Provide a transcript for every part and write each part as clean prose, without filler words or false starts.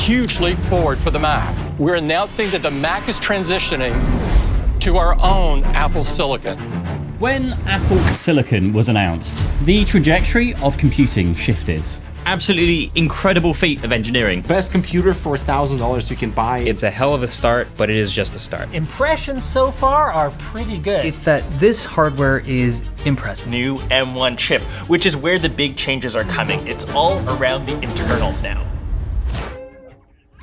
huge leap forward for the Mac. We're announcing that the Mac is transitioning to our own Apple Silicon. When Apple Silicon was announced, the trajectory of computing shifted. Absolutely incredible feat of engineering. Best computer for $1,000 you can buy. It's a hell of a start, but it is just a start. Impressions so far are pretty good. It's that this hardware is impressive. New M1 chip, which is where the big changes are coming. It's all around the internals now.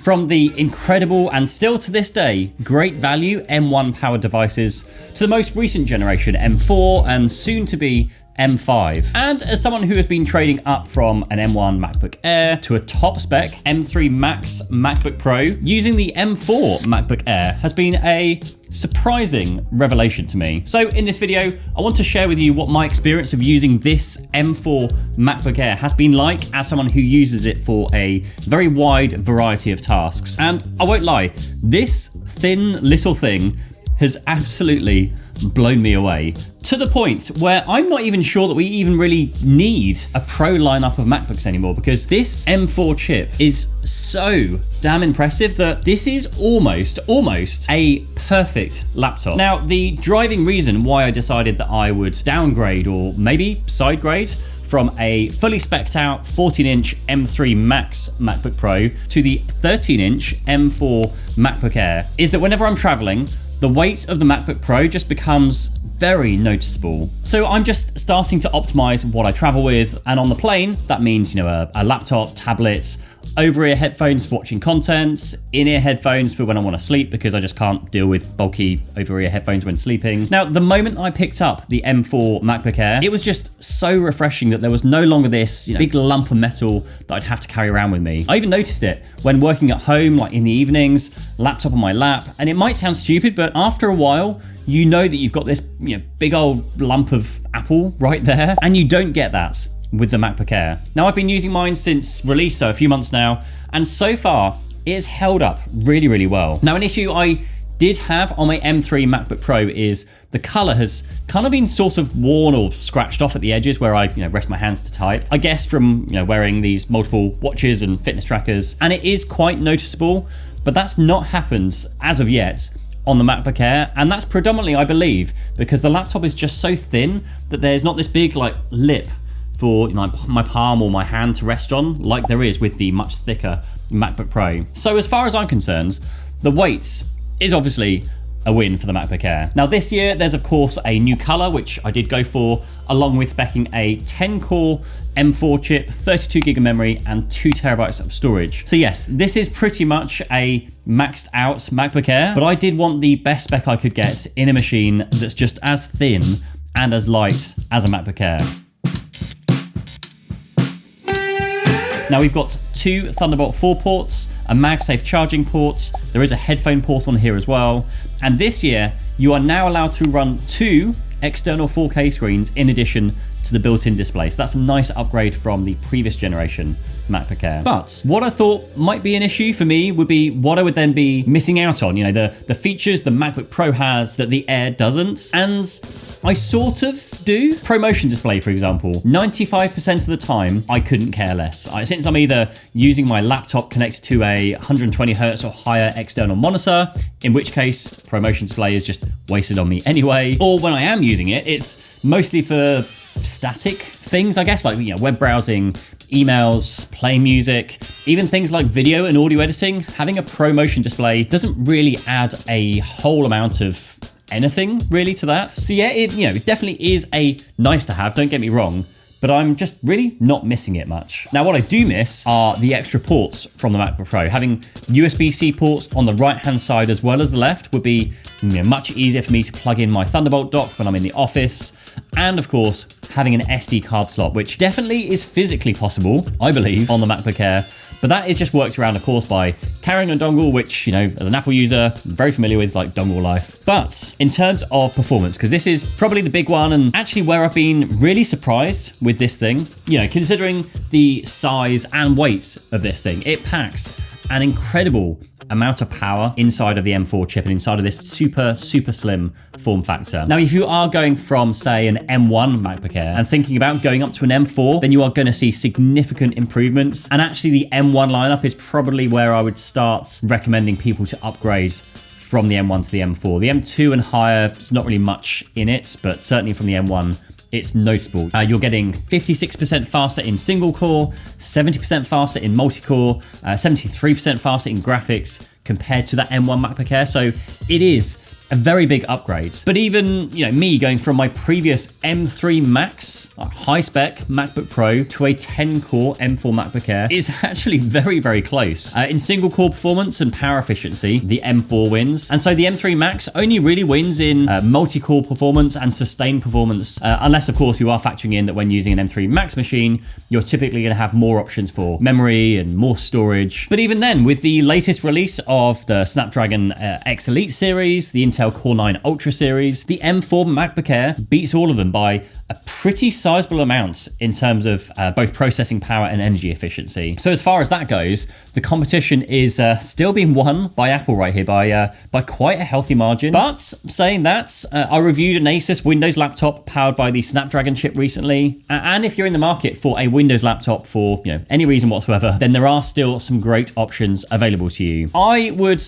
From the incredible and still to this day great value M1 powered devices to the most recent generation M4 and soon to be M5. And as someone who has been trading up from an M1 MacBook Air to a top spec M3 Max MacBook Pro, using the M4 MacBook Air has been a surprising revelation to me. So in this video, I want to share with you what my experience of using this M4 MacBook Air has been like as someone who uses it for a very wide variety of tasks. And I won't lie, this thin little thing has absolutely blown me away, to the point where I'm not even sure that we even really need a pro lineup of MacBooks anymore, because this M4 chip is so damn impressive that this is almost a perfect laptop. Now, the driving reason why I decided that I would downgrade or maybe side grade from a fully spec'd out 14-inch M3 Max MacBook Pro to the 13-inch M4 MacBook Air is that whenever I'm traveling, the weight of the MacBook Pro just becomes very noticeable. So I'm just starting to optimize what I travel with, and on the plane, that means, you know, a laptop, tablet, over-ear headphones for watching content, in-ear headphones for when I want to sleep because I just can't deal with bulky over-ear headphones when sleeping. Now, the moment I picked up the M4 MacBook Air, it was just so refreshing that there was no longer this, big lump of metal that I'd have to carry around with me. I even noticed it when working at home, like in the evenings, laptop on my lap, and it might sound stupid, but after a while, you know that you've got this big old lump of Apple right there, and you don't get that with the MacBook Air. Now, I've been using mine since release, so a few months now, and so far it has held up really, really well. Now, an issue I did have on my M3 MacBook Pro is the color has kind of been sort of worn or scratched off at the edges where I rest my hands to type. I guess from wearing these multiple watches and fitness trackers, and it is quite noticeable, but that's not happened as of yet on the MacBook Air, and that's predominantly, I believe, because the laptop is just so thin that there's not this big lip for my palm or my hand to rest on like there is with the much thicker MacBook Pro. So as far as I'm concerned, the weight is obviously a win for the MacBook Air. Now this year, there's of course a new color, which I did go for, along with speccing a 10-core M4 chip, 32 gig of memory, and 2 terabytes of storage. So yes, this is pretty much a maxed out MacBook Air, but I did want the best spec I could get in a machine that's just as thin and as light as a MacBook Air. Now we've got 2 Thunderbolt 4 ports, a MagSafe charging port, there is a headphone port on here as well, and this year you are now allowed to run 2 external 4K screens in addition to the built-in display. So that's a nice upgrade from the previous generation MacBook Air. But what I thought might be an issue for me would be what I would then be missing out on, the features the MacBook Pro has that the Air doesn't, and I sort of do. ProMotion display, for example, 95% of the time, I couldn't care less. Since I'm either using my laptop connected to a 120 Hertz or higher external monitor, in which case ProMotion display is just wasted on me anyway, or when I am using it, it's mostly for static things, I guess, like web browsing, emails, playing music, even things like video and audio editing. Having a ProMotion display doesn't really add a whole amount of anything really to that. So yeah, it definitely is a nice to have, don't get me wrong, but I'm just really not missing it much. Now, what I do miss are the extra ports from the MacBook Pro. Having USB-C ports on the right-hand side as well as the left would be much easier for me to plug in my Thunderbolt dock when I'm in the office. And of course, having an SD card slot, which definitely is physically possible, I believe, on the MacBook Air. But that is just worked around, of course, by carrying a dongle, which, as an Apple user, I'm very familiar with, like dongle life. But in terms of performance, because this is probably the big one and actually where I've been really surprised with this thing, considering the size and weight of this thing, it packs an incredible amount of power inside of the M4 chip and inside of this super slim form factor. Now, if you are going from, say, an M1 MacBook Air and thinking about going up to an M4, then you are going to see significant improvements. And actually, the M1 lineup is probably where I would start recommending people to upgrade from the M1 to the M4. The M2 and higher, there's not really much in it, but certainly from the M1, it's noticeable. You're getting 56% faster in single core, 70% faster in multi-core, 73% faster in graphics compared to that M1 MacBook Air. So it is a very big upgrade. But even, me going from my previous M3 Max, high spec MacBook Pro, to a 10-core M4 MacBook Air is actually very close. In single core performance and power efficiency, the M4 wins. And so the M3 Max only really wins in multi-core performance and sustained performance, unless of course you are factoring in that when using an M3 Max machine, you're typically gonna have more options for memory and more storage. But even then, with the latest release of the Snapdragon X Elite series, the Intel Core 9 Ultra series, the M4 MacBook Air beats all of them by a pretty sizable amount in terms of both processing power and energy efficiency. So as far as that goes, the competition is still being won by Apple right here by quite a healthy margin. But saying that, I reviewed an Asus Windows laptop powered by the Snapdragon chip recently, and if you're in the market for a Windows laptop for any reason whatsoever, then there are still some great options available to you. I would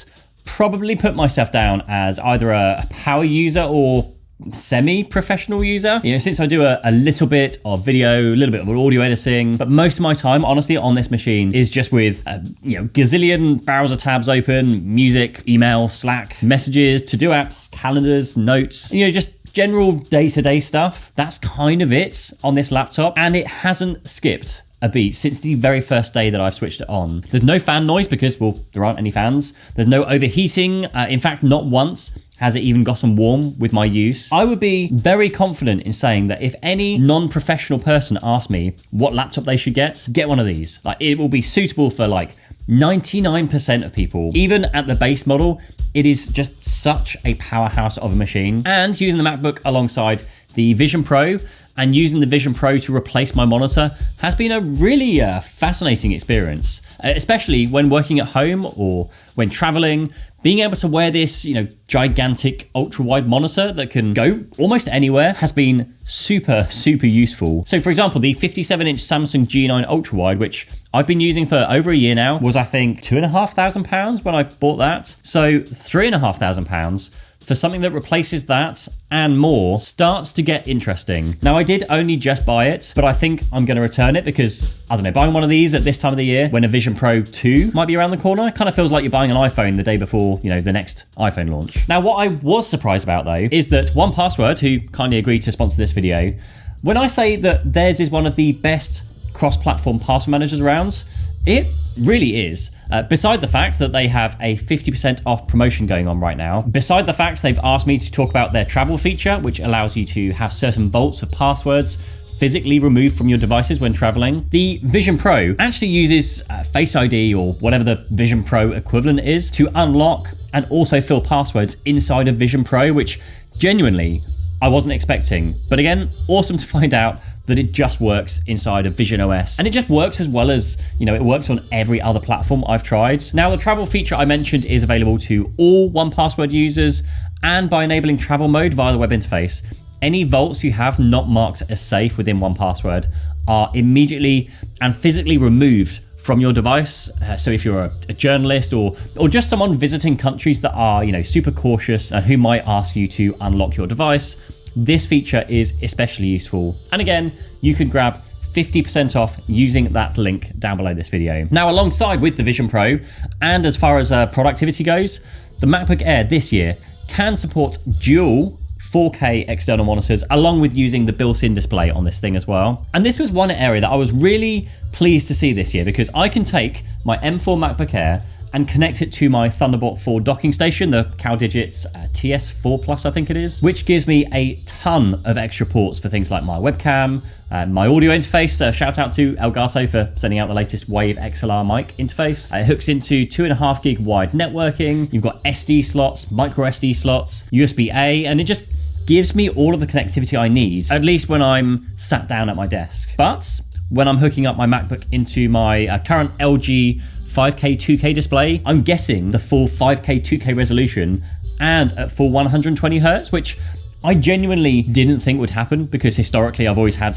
probably put myself down as either a power user or semi-professional user. Since I do a little bit of video, a little bit of audio editing, but most of my time, honestly, on this machine is just with, gazillion browser tabs open, music, email, Slack, messages, to-do apps, calendars, notes, just general day-to-day stuff. That's kind of it on this laptop, and it hasn't skipped a beat since the very first day that I've switched it on. There's no fan noise because, well, there aren't any fans. There's no overheating. In fact, not once has it even gotten warm with my use. I would be very confident in saying that if any non-professional person asked me what laptop they should get one of these. It will be suitable for 99% of people. Even at the base model, it is just such a powerhouse of a machine. And using the MacBook alongside the Vision Pro and using the Vision Pro to replace my monitor has been a really fascinating experience, especially when working at home or when traveling. Being able to wear this, gigantic ultra-wide monitor that can go almost anywhere has been super useful. So for example, the 57-inch Samsung G9 ultra-wide, which I've been using for over a year now, was I think £2,500 when I bought that. So £3,500 for something that replaces that and more starts to get interesting. Now, I did only just buy it, but I think I'm going to return it because, I don't know, buying one of these at this time of the year when a Vision Pro 2 might be around the corner kind of feels like you're buying an iPhone the day before, the next iPhone launch. Now, what I was surprised about though is that 1Password, who kindly agreed to sponsor this video, when I say that theirs is one of the best cross-platform password managers around, it really is. Beside the fact that they have a 50% off promotion going on right now, beside the fact they've asked me to talk about their travel feature, which allows you to have certain vaults of passwords physically removed from your devices when traveling, the Vision Pro actually uses Face ID or whatever the Vision Pro equivalent is to unlock and also fill passwords inside of Vision Pro, which genuinely I wasn't expecting. But again, awesome to find out that it just works inside of Vision OS. And it just works as well as, it works on every other platform I've tried. Now, the travel feature I mentioned is available to all 1Password users, and by enabling travel mode via the web interface, any vaults you have not marked as safe within 1Password are immediately and physically removed from your device. So if you're a journalist or just someone visiting countries that are, super cautious and who might ask you to unlock your device, this feature is especially useful. And again, you can grab 50% off using that link down below this video. Now, alongside with the Vision Pro, and as far as productivity goes, the MacBook Air this year can support dual 4K external monitors, along with using the built-in display on this thing as well. And this was one area that I was really pleased to see this year, because I can take my M4 MacBook Air and connect it to my Thunderbolt 4 docking station, the CalDigits TS4 Plus, I think it is, which gives me a ton of extra ports for things like my webcam, my audio interface. Shout out to Elgato for sending out the latest Wave XLR mic interface. It hooks into 2.5 gig wide networking. You've got SD slots, micro SD slots, USB-A, and it just gives me all of the connectivity I need, at least when I'm sat down at my desk. But when I'm hooking up my MacBook into my current LG 5K 2K display. I'm guessing the full 5K 2K resolution and at full 120 Hz, which I genuinely didn't think would happen because historically I've always had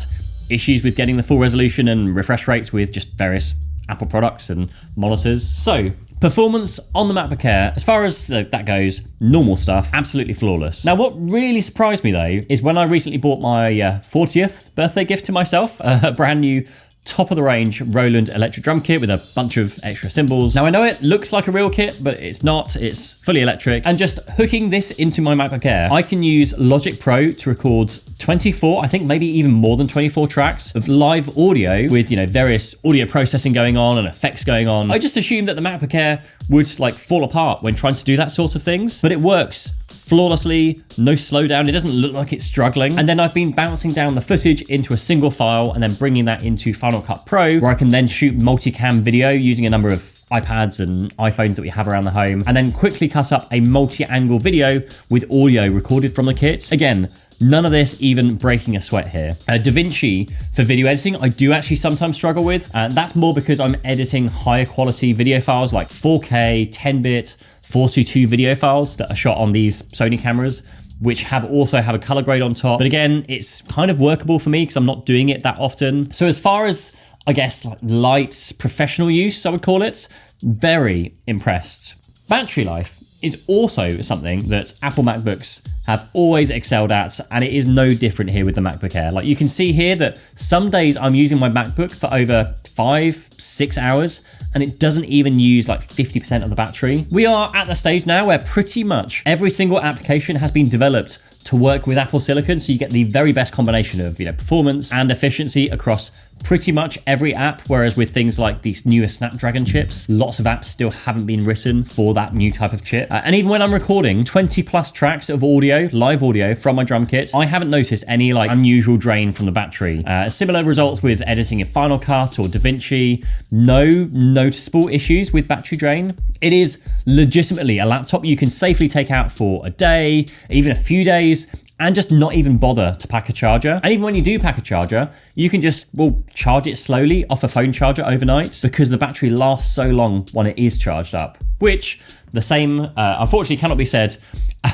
issues with getting the full resolution and refresh rates with just various Apple products and monitors. So, performance on the MacBook Air, as far as that goes, normal stuff, absolutely flawless. Now, what really surprised me though, is when I recently bought my 40th birthday gift to myself, a brand new top of the range Roland electric drum kit with a bunch of extra cymbals. Now I know it looks like a real kit, but it's not, it's fully electric. And just hooking this into my MacBook Air, I can use Logic Pro to record 24, I think maybe even more than 24 tracks of live audio with, you know, various audio processing going on and effects going on. I just assumed that the MacBook Air would like fall apart when trying to do that sort of things, but it works flawlessly, no slowdown, it doesn't look like it's struggling. And then I've been bouncing down the footage into a single file and then bringing that into Final Cut Pro, where I can then shoot multicam video using a number of iPads and iPhones that we have around the home, and then quickly cut up a multi-angle video with audio recorded from the kit. Again, none of this even breaking a sweat here. DaVinci for video editing, I do actually sometimes struggle with. That's more because I'm editing higher quality video files like 4K, 10-bit, 422 video files that are shot on these Sony cameras, which also have a color grade on top. But again, it's kind of workable for me because I'm not doing it that often. So as far as, I guess, like light professional use, I would call it, very impressed. Battery life is also something that Apple MacBooks have always excelled at, and it is no different here with the MacBook Air. Like you can see here that some days I'm using my MacBook for over 5-6 hours and it doesn't even use like 50% of the battery. We are at the stage now where pretty much every single application has been developed to work with Apple Silicon, so you get the very best combination of, you know, performance and efficiency across pretty much every app, whereas with things like these newer Snapdragon chips, lots of apps still haven't been written for that new type of chip. And even when I'm recording 20 plus tracks of audio, live audio from my drum kit, I haven't noticed any like unusual drain from the battery. Similar results with editing in Final Cut or DaVinci, no noticeable issues with battery drain. It is legitimately a laptop you can safely take out for a day, even a few days, and just not even bother to pack a charger. And even when you do pack a charger, you can just, well, charge it slowly off a phone charger overnight because the battery lasts so long when it is charged up, which the same, unfortunately, cannot be said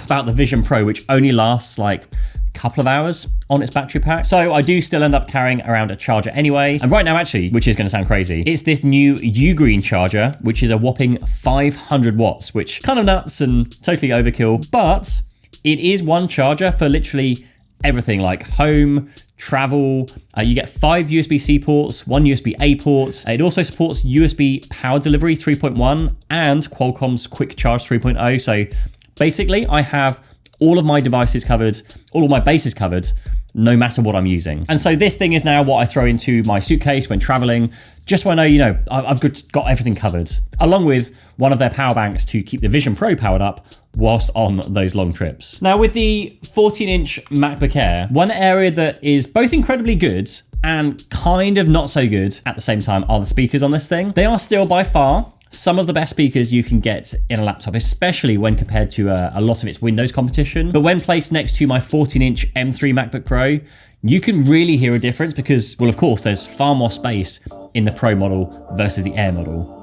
about the Vision Pro, which only lasts like a couple of hours on its battery pack. So I do still end up carrying around a charger anyway. And right now, actually, which is going to sound crazy, it's this new UGREEN charger, which is a whopping 500 watts, which kind of nuts and totally overkill, but it is one charger for literally everything like home, travel. You get 5 USB-C ports, 1 USB-A port. It also supports USB power delivery 3.1 and Qualcomm's Quick Charge 3.0. So basically I have all of my devices covered, all of my bases covered, no matter what I'm using. And so this thing is now what I throw into my suitcase when traveling, just so I know, you know, I've got everything covered, along with one of their power banks to keep the Vision Pro powered up whilst on those long trips. Now with the 14-inch MacBook Air, one area that is both incredibly good and kind of not so good at the same time are the speakers on this thing. They are still by far some of the best speakers you can get in a laptop, especially when compared to a lot of its Windows competition. But when placed next to my 14-inch M3 MacBook Pro, you can really hear a difference because, well, of course, there's far more space in the Pro model versus the Air model.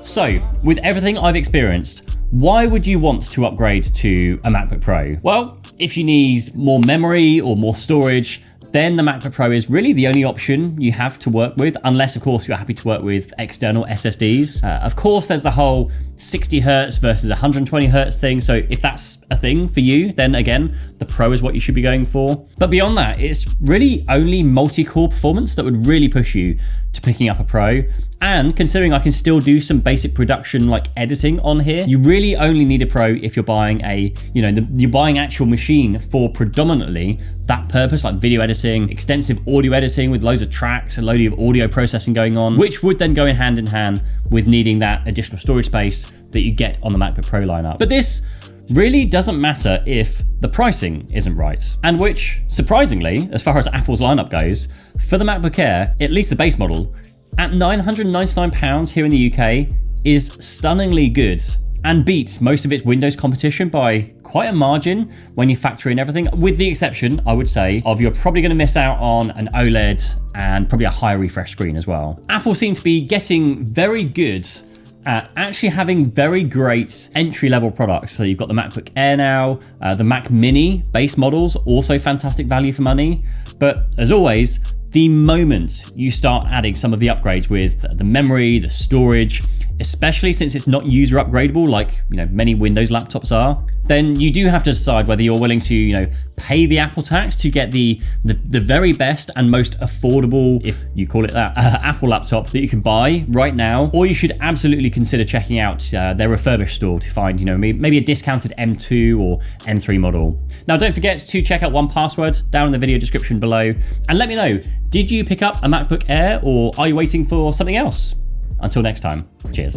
So, with everything I've experienced, why would you want to upgrade to a MacBook Pro? Well, if you need more memory or more storage, then the MacBook Pro is really the only option you have to work with, unless of course you're happy to work with external SSDs. Of course, there's the whole 60 Hertz versus 120 Hertz thing. So if that's a thing for you, then again, the Pro is what you should be going for. But beyond that, it's really only multi-core performance that would really push you to picking up a Pro. And considering I can still do some basic production like editing on here, you really only need a Pro if you're buying you're buying actual machine for predominantly that purpose, like video editing, extensive audio editing with loads of tracks and loads of audio processing going on, which would then go in hand with needing that additional storage space that you get on the MacBook Pro lineup. But this really doesn't matter if the pricing isn't right. And which, surprisingly, as far as Apple's lineup goes, for the MacBook Air, at least the base model, at £999 here in the UK, is stunningly good and beats most of its Windows competition by quite a margin when you factor in everything, with the exception, I would say, of you're probably going to miss out on an OLED and probably a higher refresh screen as well. Apple seem to be getting very good at actually having very great entry-level products. So you've got the MacBook Air now, the Mac Mini base models, also fantastic value for money. But as always, the moment you start adding some of the upgrades with the memory, the storage, especially since it's not user upgradable like many Windows laptops are, then you do have to decide whether you're willing to pay the Apple tax to get the very best and most affordable, if you call it that, Apple laptop that you can buy right now, or you should absolutely consider checking out their refurbished store to find maybe a discounted M2 or M3 model. Now don't forget to check out 1Password down in the video description below and let me know, did you pick up a MacBook Air or are you waiting for something else? Until next time, cheers.